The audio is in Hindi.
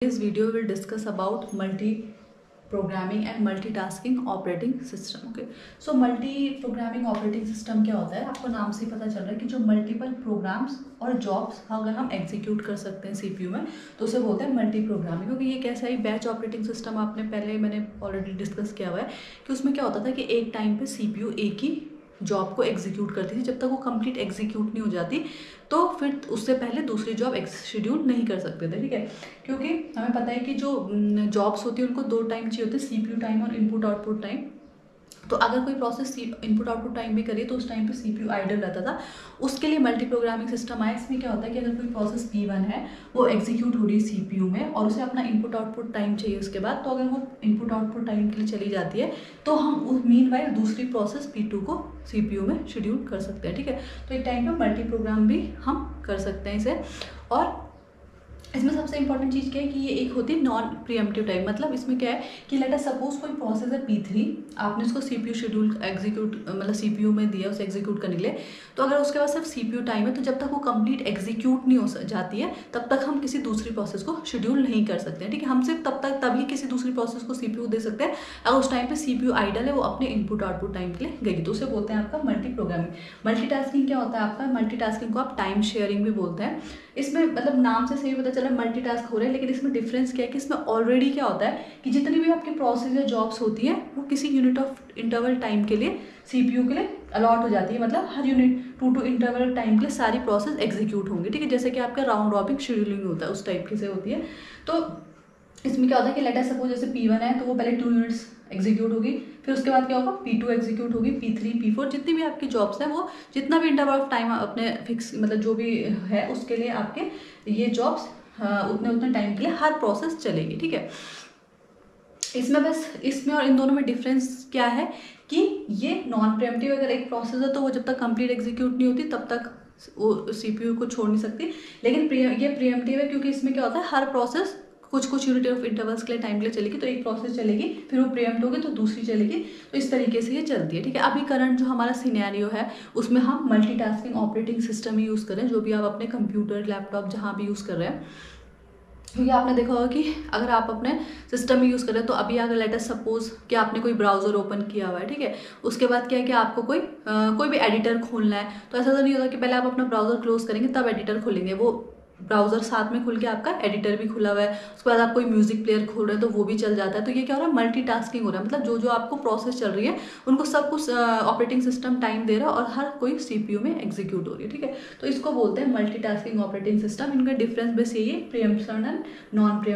This video will discuss about multi-programming and multitasking operating system. Okay, so multi-programming operating system क्या होता है? आपको नाम से ही पता चल रहा है कि जो मल्टीपल प्रोग्राम्स और जॉब्स अगर हम एग्जीक्यूट कर सकते हैं सीपीयू में तो उसे बोलते हैं मल्टी प्रोग्रामिंग। क्योंकि ये कैसा है, बैच ऑपरेटिंग सिस्टम आपने पहले मैंने ऑलरेडी डिस्कस किया हुआ है कि उसमें क्या होता था कि एक टाइम पे सीपीयू एक ही जॉब को एग्जीक्यूट करती थी। जब तक वो कंप्लीट एग्जीक्यूट नहीं हो जाती तो फिर उससे पहले दूसरी जॉब शेड्यूल नहीं कर सकते थे। ठीक है, क्योंकि हमें पता है कि जो जॉब्स होती है उनको दो टाइम चाहिए होते हैं, सीपीयू टाइम और इनपुट आउटपुट टाइम। तो अगर कोई प्रोसेस इनपुट आउटपुट टाइम भी करिए तो उस टाइम पे सीपीयू आइडल रहता था। उसके लिए मल्टी प्रोग्रामिंग सिस्टम आया। इसमें क्या होता है कि अगर कोई प्रोसेस P1 है वो एग्जीक्यूट हो रही है सीपीयू में और उसे अपना इनपुट आउटपुट टाइम चाहिए उसके बाद, तो अगर वो इनपुट आउटपुट टाइम के लिए चली जाती है तो हम मीनवाइल दूसरी प्रोसेस P2 को सीपीयू में शेड्यूल कर सकते हैं। ठीक है, तो एक टाइम पे मल्टी प्रोग्राम भी हम कर सकते हैं इसे। और इसमें सबसे इंपॉर्टेंट चीज़ क्या है कि ये एक होती है नॉन प्रीएम्प्टिव टाइम। मतलब इसमें क्या है कि लेट अस सपोज कोई प्रोसेस है P3, आपने उसको सीपीयू शेड्यूल एग्जीक्यूट मतलब सीपीयू में दिया उसे एग्जीक्यूट करने के लिए, तो अगर उसके पास सिर्फ सीपीयू टाइम है तो जब तक वो कंप्लीट एग्जीक्यूट नहीं हो जाती है तब तक हम किसी दूसरी प्रोसेस को शेड्यूल नहीं कर सकते हैं। ठीक है, हम सिर्फ तभी किसी दूसरी प्रोसेस को सीपीयू दे सकते हैं अगर उस टाइम पे सीपीयू आइडल है, वो अपने इनपुट आउटपुट टाइम के लिए गई, तो उसे बोलते हैं आपका मल्टी प्रोग्रामिंग। मल्टीटास्किंग क्या होता है आपका? मल्टीटास्किंग को आप टाइम शेयरिंग भी बोलते हैं। इसमें मतलब नाम से सही पता चला मल्टीटास्क हो रहा है, लेकिन इसमें डिफरेंस क्या है कि इसमें ऑलरेडी क्या होता है कि जितनी भी आपकी प्रोसेस या जॉब्स होती है वो किसी यूनिट ऑफ इंटरवल टाइम के लिए सीपीयू के लिए अलॉट हो जाती है। मतलब हर यूनिट टू इंटरवल टाइम के लिए सारी प्रोसेस एग्जीक्यूट होंगी। ठीक है, जैसे कि आपका राउंड रॉबिन शेड्यूलिंग होता है उस टाइप की से होती है। तो इसमें क्या होता है कि लेट अस सपोज जैसे P1 है तो वो पहले 2 यूनिट्स एग्जीक्यूट होगी, फिर उसके बाद क्या होगा P2 एग्जीक्यूट होगी, P3 P4 जितनी भी आपकी जॉब्स हैं वो जितना भी इंटरवल ऑफ टाइम अपने फिक्स मतलब जो भी है उसके लिए आपके ये जॉब्स उतने टाइम के लिए हर प्रोसेस चलेगी। ठीक है, इसमें बस इसमें और इन दोनों में डिफरेंस क्या है कि ये नॉन प्रीएम्प्टिव अगर एक प्रोसेस है तो वो जब तक कंप्लीट एग्जीक्यूट नहीं होती तब तक वो सीपीयू को छोड़ नहीं सकती। लेकिन ये प्रीएम्प्टिव है क्योंकि इसमें क्या होता है हर प्रोसेस कुछ यूनिट ऑफ इंटरवल्स के लिए टाइम के लिए चलेगी, तो एक प्रोसेस चलेगी फिर वो प्रीएम्प्ट होगी तो दूसरी चलेगी, तो इस तरीके से ये चलती है। ठीक है, अभी करंट जो हमारा सिनेरियो है उसमें हम मल्टीटास्किंग ऑपरेटिंग सिस्टम ही यूज़ करें, जो भी आप अपने कंप्यूटर लैपटॉप जहाँ भी यूज़ कर रहे हैं। क्योंकि आपने देखा होगा कि अगर आप अपने सिस्टम में यूज़ करें तो अभी अगर लेट अस सपोज कि आपने कोई ब्राउज़र ओपन किया हुआ है, ठीक है, उसके बाद क्या है कि आपको कोई भी एडिटर खोलना है, तो ऐसा तो नहीं होता कि पहले आप अपना ब्राउज़र क्लोज करेंगे तब एडिटर खोलेंगे। वो ब्राउज़र साथ में खुल के आपका एडिटर भी खुला हुआ है, उसके बाद आप कोई म्यूजिक प्लेयर खोल रहे हैं तो वो भी चल जाता है। तो ये क्या हो रहा है, मल्टीटास्किंग हो रहा है। मतलब जो जो आपको प्रोसेस चल रही है उनको सब कुछ ऑपरेटिंग सिस्टम टाइम दे रहा है और हर कोई सीपीयू में एग्जीक्यूट हो रही है। ठीक है, तो इसको बोलते हैं मल्टीटास्किंग ऑपरेटिंग सिस्टम। इनका डिफरेंस बस यही है, प्रीएम्प्शन एंड नॉन प्रीएम्प्शन।